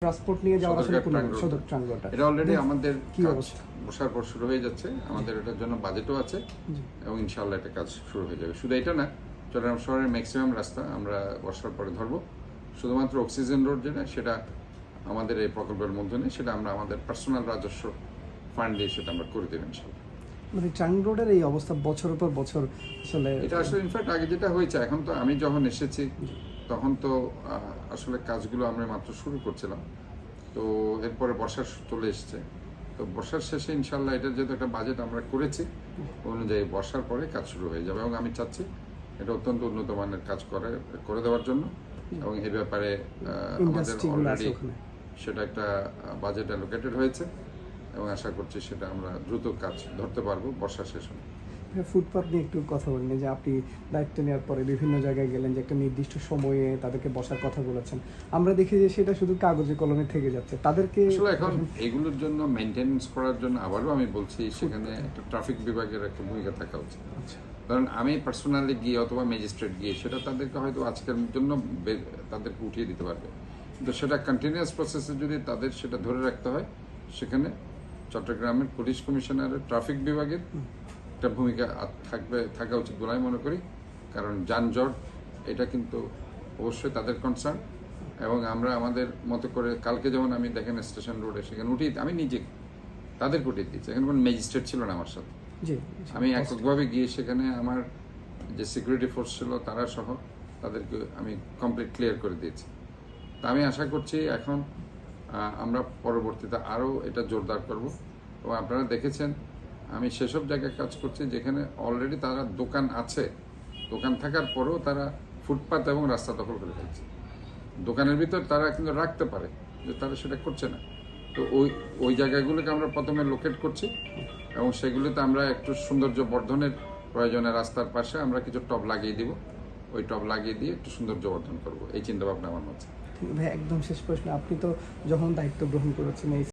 Transport নিয়ে যাওয়ার আসলে কোনো সদর ট্রাঙ্গটা এটা অলরেডি আমাদের কি কাজ অবস্থা? বসার পর শুরু হয়ে যাচ্ছে। আমাদের এটার জন্য বাজেটও আছে এবং ইনশাআল্লাহ এটা কাজ শুরু হয়ে যাবে। শুধু এটা না, চট্টগ্রাম শহরের ম্যাক্সিমাম রাস্তা আমরা বর্ষার পরে ধরবো। শুধুমাত্র অক্সিজেন রোড যেটা, সেটা আমাদের এই প্রকল্পের মধ্যে নেই, সেটা আমরা আমাদের পার্সোনাল রাজস্ব ফান্ড দিয়ে সেটা আমরা করে দেবো ইনশাআল্লাহ। মানে ট্রাঙ্ক রোডের এই অবস্থা বছরের পর বছর আসলে এটা আসলে ইনফ্যাক্ট আগে যেটা হয়েছে, এখন তো আমি যখন এসেছি তখন তো আসলে কাজগুলো আমরা মাত্র শুরু করছিলাম। তো এরপরে বর্ষা চলে এসছে। তো বর্ষার শেষে ইনশাল্লাহ এটার যেহেতু একটা বাজেট আমরা করেছি, অনুযায়ী বর্ষার পরে কাজ শুরু হয়ে যাবে এবং আমি চাচ্ছি এটা অত্যন্ত উন্নত মানের কাজ করে দেওয়ার জন্য। এবং এই ব্যাপারে আমাদের অলরেডি সেটা একটা বাজেট অ্যালোকেটেড হয়েছে এবং আশা করছি সেটা আমরা দ্রুত কাজ ধরতে পারবো বর্ষা শেষ হলে। ফুটপাথ নিয়ে একটু কথা বলেন যে আপনি দায়িত্ব নেওয়ার পরে বিভিন্ন জায়গায় গেলেন, যে একটা নির্দিষ্ট সময়ে তাদেরকে বসার কথা বলেছেন। আমরা দেখি যে সেটা শুধু কাগজে কলমে থেকে যাচ্ছে। তাদেরকে আসলে এখন এগুলোর জন্য মেনটেন্যান্স করার জন্য আবারও আমি বলছি, সেখানে একটা ট্রাফিক বিভাগের একটা ভূমিকা থাকা উচিত। কারণ আমি পার্সোনালি গিয়ে অথবা ম্যাজিস্ট্রেট গিয়ে সেটা তাদেরকে হয়তো আজকের জন্য তাদেরকে উঠিয়ে দিতে পারবে, কিন্তু সেটা কন্টিনিউয়াস প্রসেসে যদি তাদের সেটা ধরে রাখতে হয়, সেখানে চট্টগ্রামের পুলিশ কমিশনারের ট্রাফিক বিভাগের একটা ভূমিকা থাকা উচিত বলে আমি মনে করি। কারণ যানজট এটা কিন্তু অবশ্যই তাদের কনসার্ন এবং আমরা আমাদের মতো করে কালকে যেমন আমি দেখেন স্টেশন রোডে সেখানে আমি নিজে তাদেরকে উঠিয়ে দিয়েছি। এখানে কোনো ম্যাজিস্ট্রেট ছিল না আমার সাথে, আমি এককভাবে গিয়ে সেখানে আমার যে সিকিউরিটি ফোর্স ছিল তারা সহ তাদেরকে আমি কমপ্লিট ক্লিয়ার করে দিয়েছি। তা আমি আশা করছি এখন আমরা পরবর্তীতে আরও এটা জোরদার করব। এবং আপনারা দেখেছেন আমি সেসব জায়গায় কাজ করছি যেখানে অলরেডি তারা দোকান আছে, দোকান থাকার পরেও তারা ফুটপাত এবং রাস্তা দখল করে ফেলছে। দোকানের ভিতর তারা কিন্তু রাখতে পারে, যে তারা সেটা করছে না। তো ওই জায়গাগুলোকে আমরা প্রথমে লোকেট করছি এবং সেগুলিতে আমরা একটু সৌন্দর্য বর্ধনের প্রয়োজনে রাস্তার পাশে আমরা কিছু টব লাগিয়ে দিব। ওই টব লাগিয়ে দিয়ে একটু সৌন্দর্য বর্ধন করবো, এই চিন্তা ভাবনা আমার মাঝে। ভাই একদম শেষ প্রশ্ন, আপনি তো যখন দায়িত্ব গ্রহণ করেছেন এই